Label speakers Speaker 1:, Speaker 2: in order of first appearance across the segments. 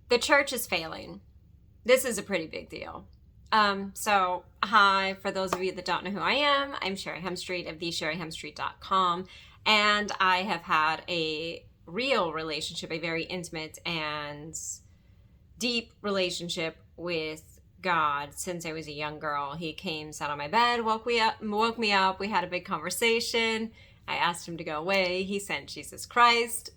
Speaker 1: The church is failing. This is a pretty big deal. Hi, for those of you that don't know who I am, I'm Sherry Hemstreet of thesherryhemstreet.com, and I have had a real relationship, a very intimate and deep relationship with God since I was a young girl. He came, sat on my bed, woke me up. We had a big conversation. I asked him to go away. He sent Jesus Christ.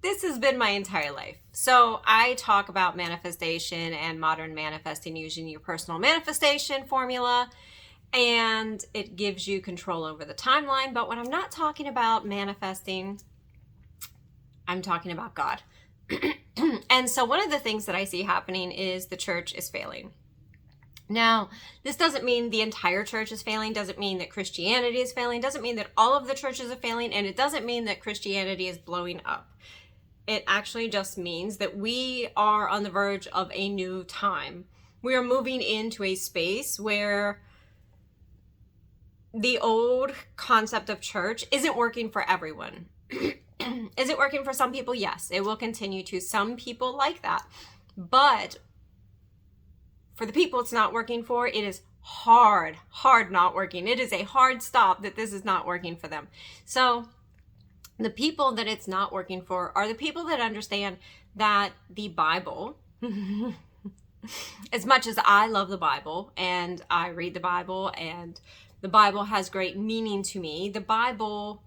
Speaker 1: This has been my entire life. So I talk about manifestation and modern manifesting using your personal manifestation formula, and it gives you control over the timeline. But when I'm not talking about manifesting, I'm talking about God. And so one of the things that I see happening is the church is failing. Now, this doesn't mean the entire church is failing, doesn't mean that Christianity is failing, doesn't mean that all of the churches are failing, and it doesn't mean that Christianity is blowing up. It actually just means that we are on the verge of a new time. We are moving into a space where the old concept of church isn't working for everyone. Is it working for some people? Yes, it will continue to. Some people like that. But for the people it's not working for, it is hard not working. It is a hard stop that this is not working for them. So the people that it's not working for are the people that understand that the Bible, as much as I love the Bible and I read the Bible and the Bible has great meaning to me, the Bible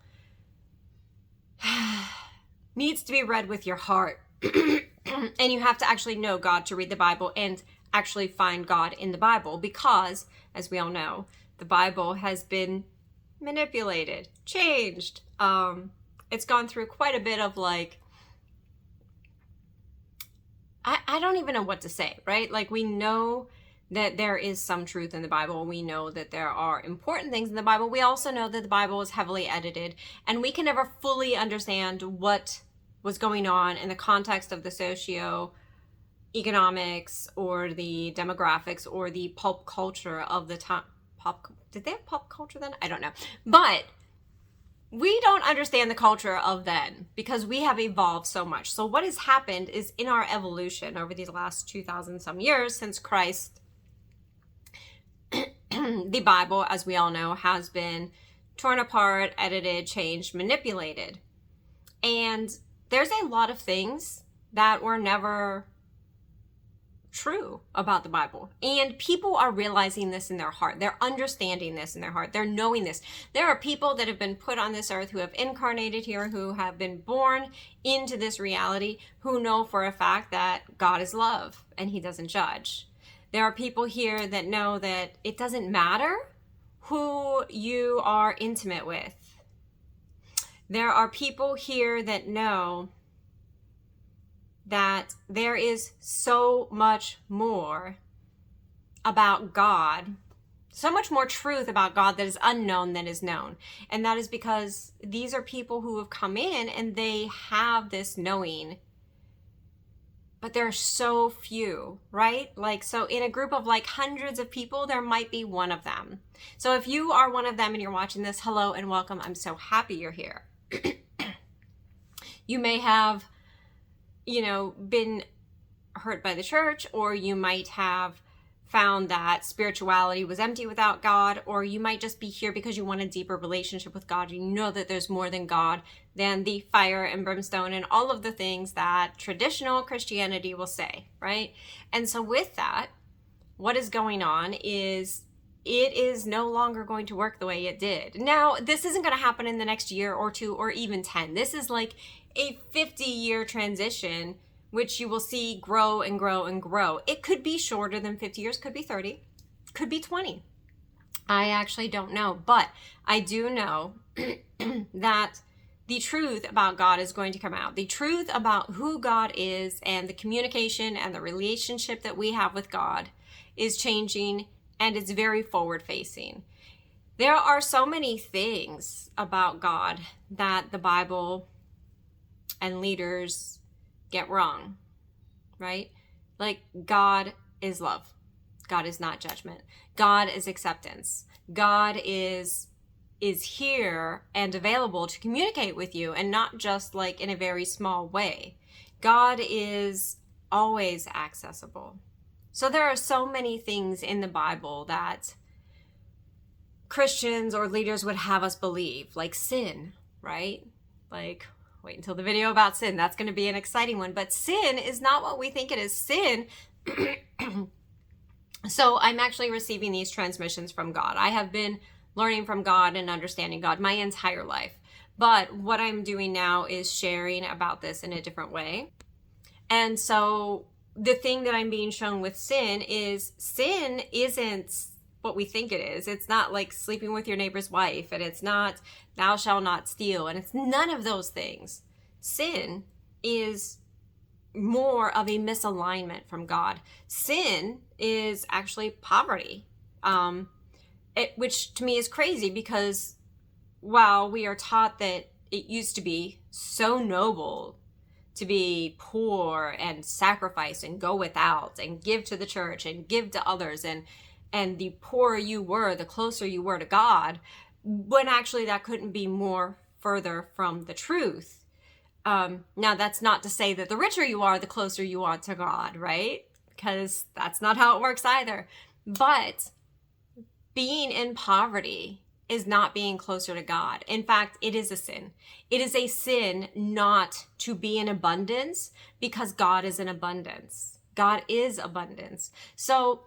Speaker 1: needs to be read with your heart. And you have to actually know God to read the Bible and actually find God in the Bible, because, as we all know, the Bible has been manipulated, changed. It's gone through quite a bit of I don't even know what to say, right? Like, we know that there is some truth in the Bible. We know that there are important things in the Bible. We also know that the Bible is heavily edited, and we can never fully understand what was going on in the context of the socio-economics or the demographics or the pulp culture of the time. Did they have pop culture then? I don't know. But we don't understand the culture of then because we have evolved so much. So what has happened is, in our evolution over these last 2,000 some years since Christ, the Bible, as we all know, has been torn apart, edited, changed, manipulated. And there's a lot of things that were never true about the Bible. And people are realizing this in their heart. They're understanding this in their heart. They're knowing this. There are people that have been put on this earth, who have incarnated here, who have been born into this reality, who know for a fact that God is love and he doesn't judge. There are people here that know that it doesn't matter who you are intimate with. There are people here that know that there is so much more about God, so much more truth about God that is unknown than is known. And that is because these are people who have come in and they have this knowing, but there are so few, right? So in a group of hundreds of people, there might be one of them. So if you are one of them and you're watching this, hello and welcome. I'm so happy you're here. You may have been hurt by the church, or you might have found that spirituality was empty without God, or you might just be here because you want a deeper relationship with God. You know that there's more than God, than the fire and brimstone and all of the things that traditional Christianity will say, right? And so with that, what is going on is it is no longer going to work the way it did. Now, this isn't going to happen in the next year or two or even 10. This is like a 50-year transition, which you will see grow and grow and grow. It could be shorter than 50 years, could be 30, could be 20. I actually don't know, but I do know that the truth about God is going to come out. The truth about who God is and the communication and the relationship that we have with God is changing, and it's very forward-facing. There are so many things about God that the Bible and leaders get wrong, right? Like, God is love. God is not judgment. God is acceptance. God is here and available to communicate with you, and not just in a very small way. God is always accessible. So there are so many things in the Bible that Christians or leaders would have us believe, like sin, right? Like, wait until the video about sin. That's going to be an exciting one. But sin is not what we think it is. Sin. So I'm actually receiving these transmissions from God. I have been learning from God and understanding God my entire life. But what I'm doing now is sharing about this in a different way. And so the thing that I'm being shown with sin isn't what we think it is. It's not like sleeping with your neighbor's wife, and it's not thou shalt not steal, and it's none of those things. Sin is more of a misalignment from God. Sin is actually poverty, which to me is crazy, because while we are taught that it used to be so noble to be poor and sacrifice and go without and give to the church and give to others, and the poorer you were, the closer you were to God, when actually that couldn't be more further from the truth. Now, that's not to say that the richer you are, the closer you are to God, right? Because that's not how it works either. But being in poverty is not being closer to God. In fact, it is a sin. It is a sin not to be in abundance, because God is in abundance. God is abundance. So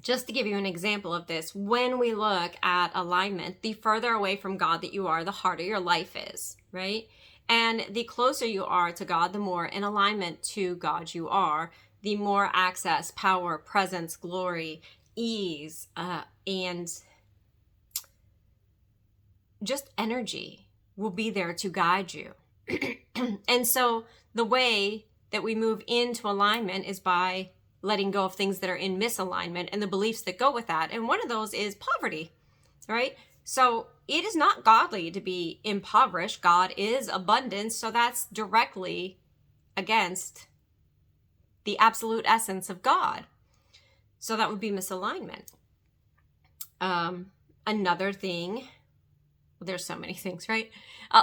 Speaker 1: just to give you an example of this, when we look at alignment, the further away from God that you are, the harder your life is, right? And the closer you are to God, the more in alignment to God you are, the more access, power, presence, glory, ease, and just energy will be there to guide you. And so the way that we move into alignment is by letting go of things that are in misalignment and the beliefs that go with that. And one of those is poverty, right? So it is not godly to be impoverished. God is abundance. So that's directly against the absolute essence of God. So that would be misalignment. Another thing, well, there's so many things, right?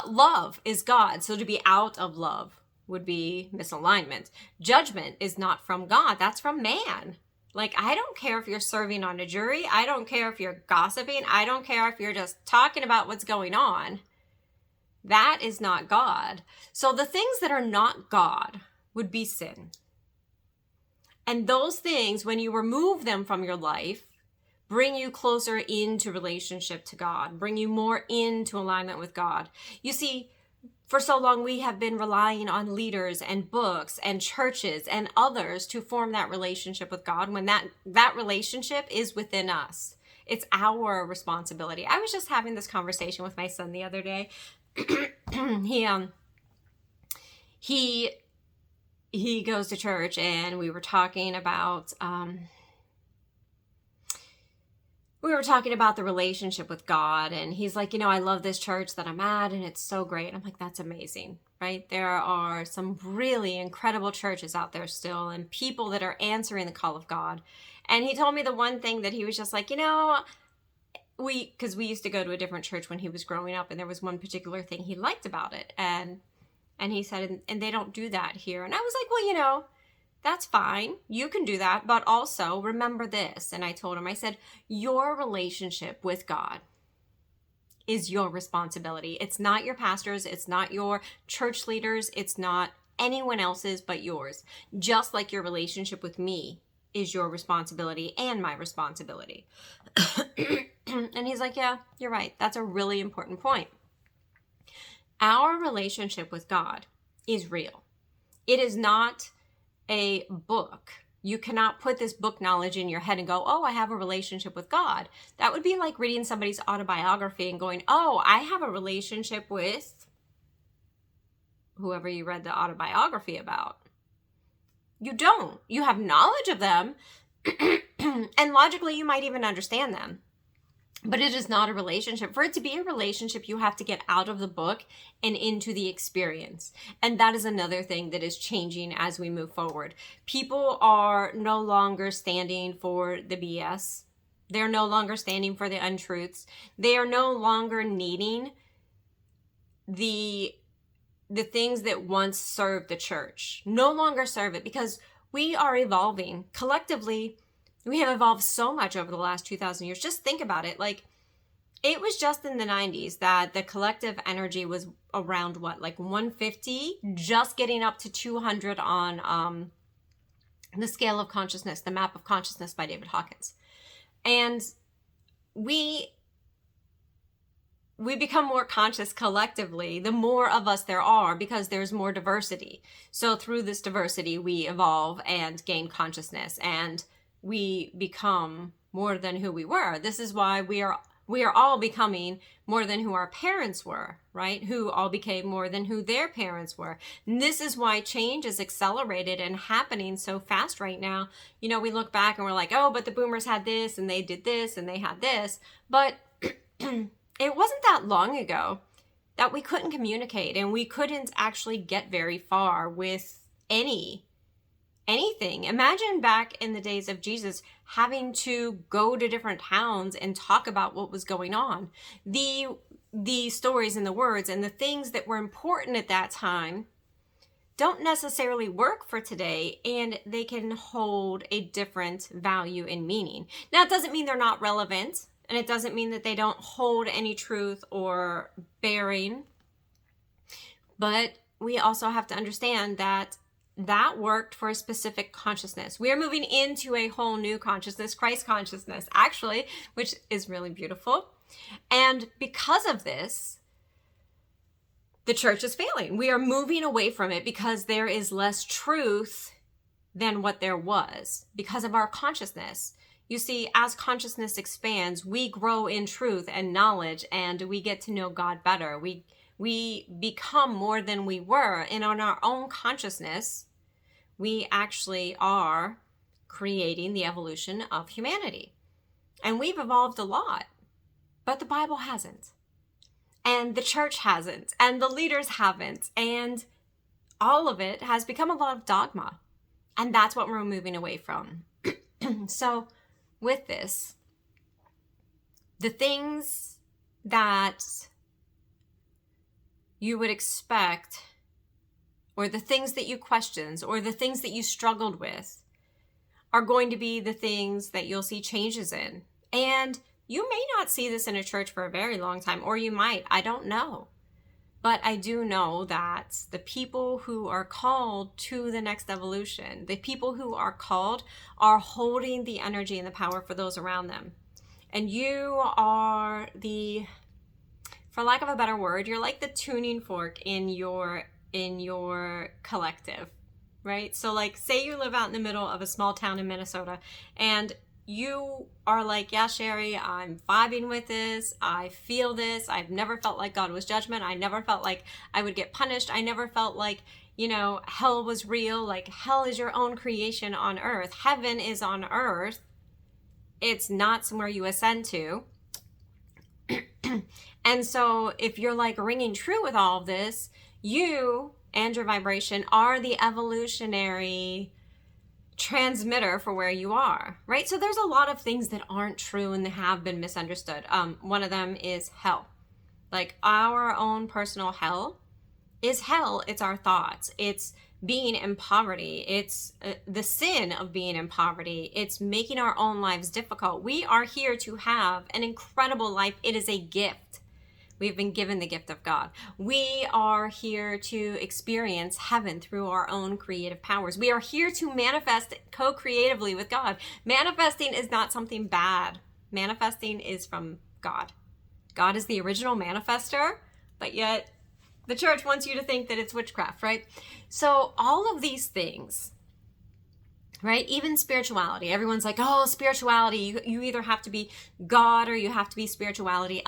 Speaker 1: Love is God. So to be out of love would be misalignment. Judgment is not from God. That's from man. Like, I don't care if you're serving on a jury. I don't care if you're gossiping. I don't care if you're just talking about what's going on. That is not God. So the things that are not God would be sin. And those things, when you remove them from your life, bring you closer into relationship to God, bring you more into alignment with God. You see, for so long, we have been relying on leaders and books and churches and others to form that relationship with God, when that relationship is within us. It's our responsibility. I was just having this conversation with my son the other day. He goes to church, and we were talking about the relationship with God, and he's like, I love this church that I'm at, and it's so great. And I'm like, that's amazing, right? There are some really incredible churches out there still, and people that are answering the call of God. And he told me the one thing that he was just like, because we used to go to a different church when he was growing up, and there was one particular thing he liked about it. And he said, and they don't do that here. And I was like, well, that's fine. You can do that. But also remember this. And I told him, I said, your relationship with God is your responsibility. It's not your pastors. It's not your church leaders. It's not anyone else's but yours. Just like your relationship with me is your responsibility and my responsibility. And he's like, yeah, you're right. That's a really important point. Our relationship with God is real. It is not a book. You cannot put this book knowledge in your head and go, oh, I have a relationship with God. That would be like reading somebody's autobiography and going, oh, I have a relationship with whoever you read the autobiography about. You don't. You have knowledge of them, and logically you might even understand them. But it is not a relationship. For it to be a relationship, you have to get out of the book and into the experience. And that is another thing that is changing as we move forward. People are no longer standing for the BS. They're no longer standing for the untruths. They are no longer needing the the things that once served the church no longer serve it, because we are evolving. Collectively, we have evolved so much over the last 2,000 years. Just think about it. Like, it was just in the 90s that the collective energy was around what, like 150, just getting up to 200 on the scale of consciousness, the map of consciousness by David Hawkins. And we become more conscious collectively the more of us there are, because there's more diversity. So through this diversity, we evolve and gain consciousness, and we become more than who we were. This is why we are all becoming more than who our parents were, right? Who all became more than who their parents were. And this is why change is accelerated and happening so fast right now. You know, we look back and we're like, oh, but the boomers had this and they did this and they had this. But it wasn't that long ago that we couldn't communicate and we couldn't actually get very far with anything. Imagine back in the days of Jesus having to go to different towns and talk about what was going on. The stories and the words and the things that were important at that time don't necessarily work for today, and they can hold a different value and meaning. Now, it doesn't mean they're not relevant, and it doesn't mean that they don't hold any truth or bearing, but we also have to understand that worked for a specific consciousness. We are moving into a whole new consciousness, Christ consciousness, actually, which is really beautiful. And because of this, the church is failing. We are moving away from it because there is less truth than what there was because of our consciousness. You see, as consciousness expands, we grow in truth and knowledge, and we get to know God better. We become more than we were, and on our own consciousness, we actually are creating the evolution of humanity. And we've evolved a lot, but the Bible hasn't. And the church hasn't. And the leaders haven't. And all of it has become a lot of dogma. And that's what we're moving away from. So with this, the things that you would expect, or the things that you questioned, or the things that you struggled with, are going to be the things that you'll see changes in. And you may not see this in a church for a very long time, or you might, I don't know. But I do know that the people who are called to the next evolution, the people who are called, are holding the energy and the power for those around them. And you are for lack of a better word, you're like the tuning fork in your collective, right? So like, say you live out in the middle of a small town in Minnesota, and you are like, yeah, Sherry, I'm vibing with this. I feel this. I've never felt like God was judgment. I never felt like I would get punished. I never felt like, hell was real. Like, hell is your own creation on earth. Heaven is on earth. It's not somewhere you ascend to. And so if you're like ringing true with all of this, you and your vibration are the evolutionary transmitter for where you are, right? So there's a lot of things that aren't true and they have been misunderstood. One of them is hell. Like, our own personal hell is hell. It's our thoughts. It's being in poverty. It's the sin of being in poverty. It's making our own lives difficult. We are here to have an incredible life. It is a gift. We've been given the gift of God. We are here to experience heaven through our own creative powers. We are here to manifest co-creatively with God. Manifesting is not something bad. Manifesting is from God. God is the original manifester, but yet the church wants you to think that it's witchcraft, right? So all of these things, right? Even spirituality. Everyone's like, oh, spirituality. You either have to be God or you have to be spirituality.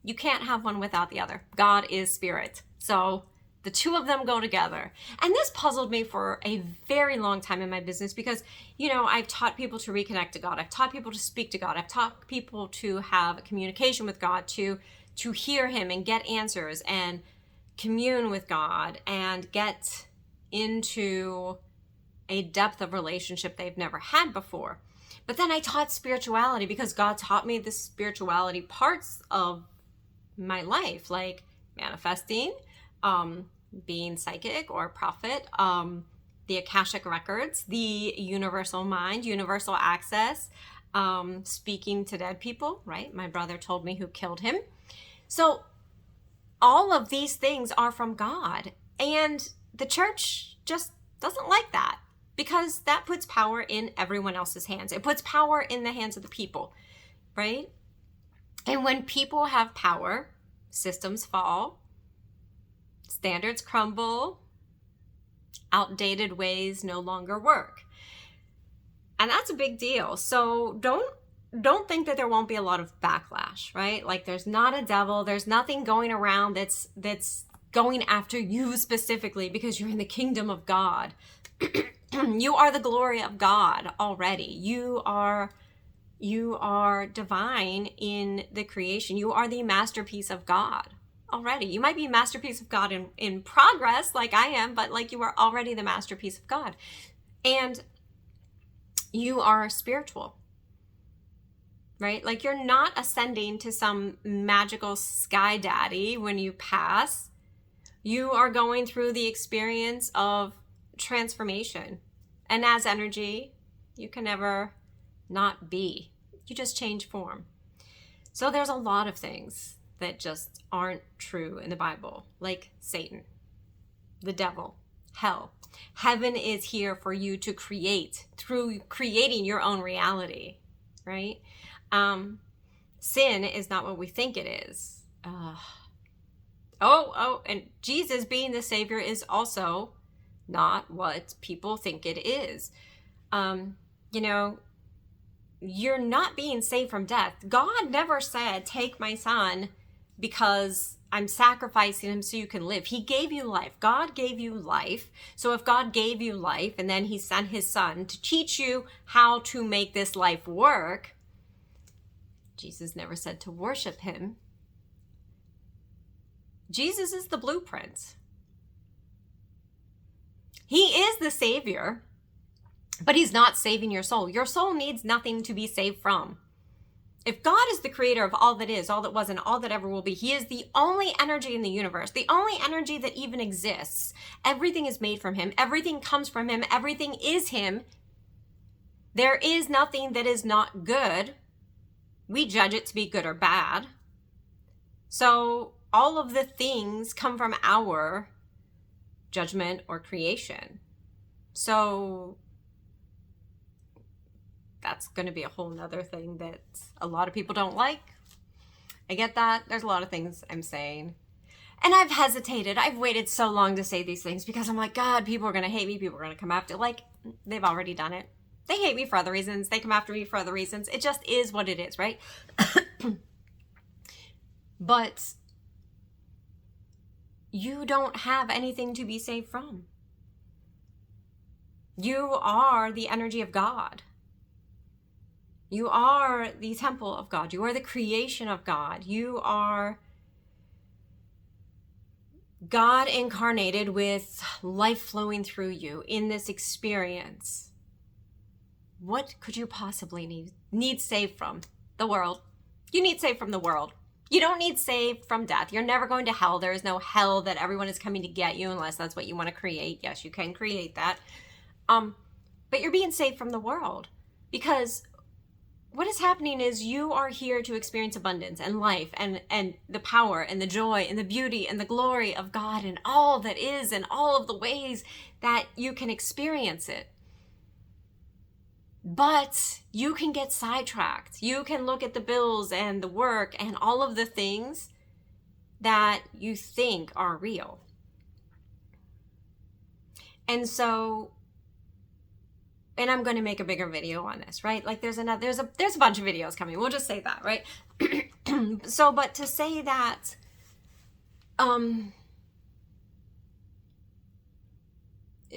Speaker 1: You can't have one without the other. God is spirit. So the two of them go together. And this puzzled me for a very long time in my business because, I've taught people to reconnect to God. I've taught people to speak to God. I've taught people to have communication with God, to hear him and get answers and commune with God and get into a depth of relationship they've never had before. But then I taught spirituality because God taught me the spirituality parts of my life, like manifesting, being psychic or prophet, the Akashic records, the universal mind, universal access, speaking to dead people, right? My brother told me who killed him. So all of these things are from God, and the church just doesn't like that, because that puts power in everyone else's hands. It puts power in the hands of the people, right? And when people have power, systems fall, standards crumble, outdated ways no longer work. And that's a big deal. So don't think that there won't be a lot of backlash, right? Like, there's not a devil, there's nothing going around that's going after you specifically because you're in the kingdom of God. You are the glory of God already. You are divine in the creation. You are the masterpiece of God already. You might be a masterpiece of God in progress, like I am, but like, you are already the masterpiece of God. And you are spiritual, right? Like, you're not ascending to some magical sky daddy when you pass. You are going through the experience of transformation. And as energy, you can never not be. You just change form. So there's a lot of things that just aren't true in the Bible, like Satan, the devil, hell. Heaven is here for you to create through creating your own reality, right? Sin is not what we think it is. And Jesus being the Savior is also not what people think it is. You're not being saved from death. God never said, take my son because I'm sacrificing him so you can live. He gave you life. God gave you life. So if God gave you life and then he sent his son to teach you how to make this life work, Jesus never said to worship him. Jesus is the blueprint. He is the Savior, but he's not saving your soul. Your soul needs nothing to be saved from. If God is the creator of all that is, all that was, and all that ever will be, he is the only energy in the universe, the only energy that even exists. Everything is made from him. Everything comes from him. Everything is him. There is nothing that is not good. We judge it to be good or bad. So all of the things come from our judgment or creation. So that's going to be a whole nother thing that a lot of people don't like. I get that. There's a lot of things I'm saying. And I've hesitated. I've waited so long to say these things because I'm like, God, people are going to hate me. People are going to come after. Like, they've already done it. They hate me for other reasons. They come after me for other reasons. It just is what it is, right? But you don't have anything to be saved from. You are the energy of God. You are the temple of God. You are the creation of God. You are God incarnated with life flowing through you in this experience. What could you possibly need saved from? The world. You need saved from the world. You don't need saved from death. You're never going to hell. There is no hell that everyone is coming to get you unless that's what you want to create. Yes, you can create that. But you're being saved from the world, because what is happening is you are here to experience abundance and life and the power and the joy and the beauty and the glory of God and all that is and all of the ways that you can experience it. But you can get sidetracked. You can look at the bills and the work and all of the things that you think are real. And so, and I'm going to make a bigger video on this, right? Like there's a bunch of videos coming. We'll just say that, right? So, but to say that,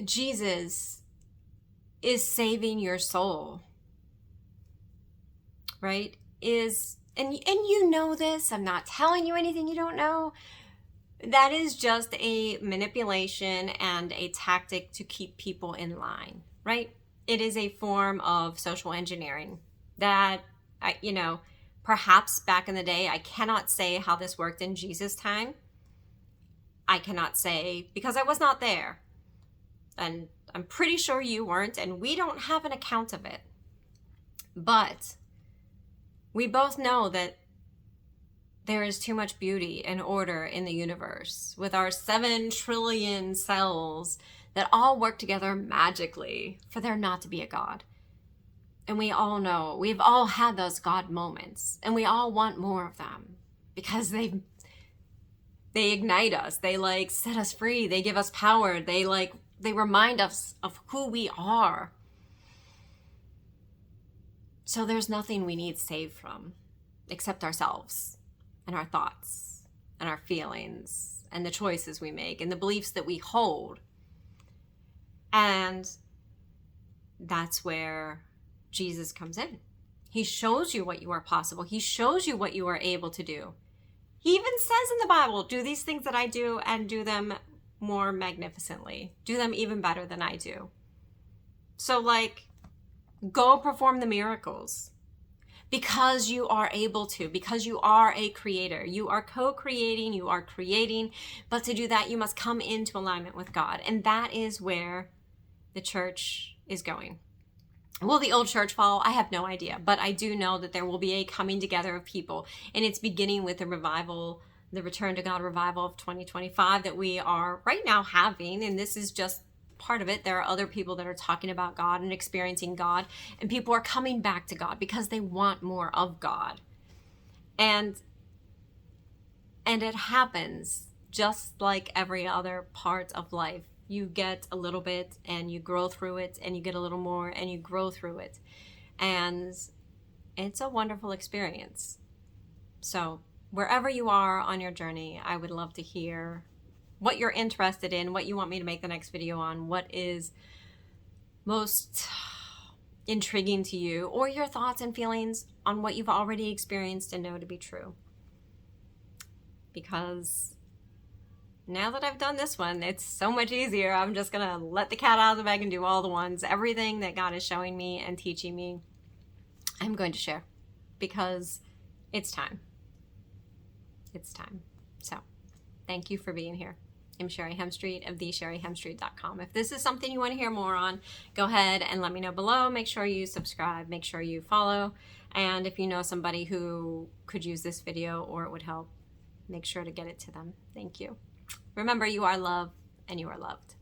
Speaker 1: Jesus is saving your soul, right? And you know this, I'm not telling you anything you don't know. That is just a manipulation and a tactic to keep people in line, right? It is a form of social engineering that, perhaps back in the day, I cannot say how this worked in Jesus' time, I cannot say because I was not there. And I'm pretty sure you weren't, and we don't have an account of it. But we both know that there is too much beauty and order in the universe with our 7 trillion cells that all work together magically for there not to be a God. And we all know, we've all had those God moments, and we all want more of them because they ignite us. They like set us free. They give us power. They remind us of who we are. So there's nothing we need saved from except ourselves and our thoughts and our feelings and the choices we make and the beliefs that we hold. And that's where Jesus comes in. He shows you what you are possible. He shows you what you are able to do. He even says in the Bible, do these things that I do and do them more magnificently. Do them even better than I do. So go perform the miracles because you are able to, because you are a creator. You are co-creating, you are creating, but to do that, you must come into alignment with God. And that is where the church is going. Will the old church fall? I have no idea, but I do know that there will be a coming together of people, and it's beginning with the revival, the Return to God revival of 2025 that we are right now having, and this is just part of it. There are other people that are talking about God and experiencing God, and people are coming back to God because they want more of God. And it happens just like every other part of life. You get a little bit and you grow through it, and you get a little more and you grow through it. And it's a wonderful experience. So wherever you are on your journey, I would love to hear what you're interested in, what you want me to make the next video on, what is most intriguing to you, or your thoughts and feelings on what you've already experienced and know to be true. Because now that I've done this one, it's so much easier. I'm just going to let the cat out of the bag and do all the ones. Everything that God is showing me and teaching me, I'm going to share because it's time. It's time. So thank you for being here. I'm Sherry Hemstreet of thesherryhemstreet.com. If this is something you want to hear more on, go ahead and let me know below. Make sure you subscribe. Make sure you follow. And if you know somebody who could use this video or it would help, make sure to get it to them. Thank you. Remember, you are loved and you are loved.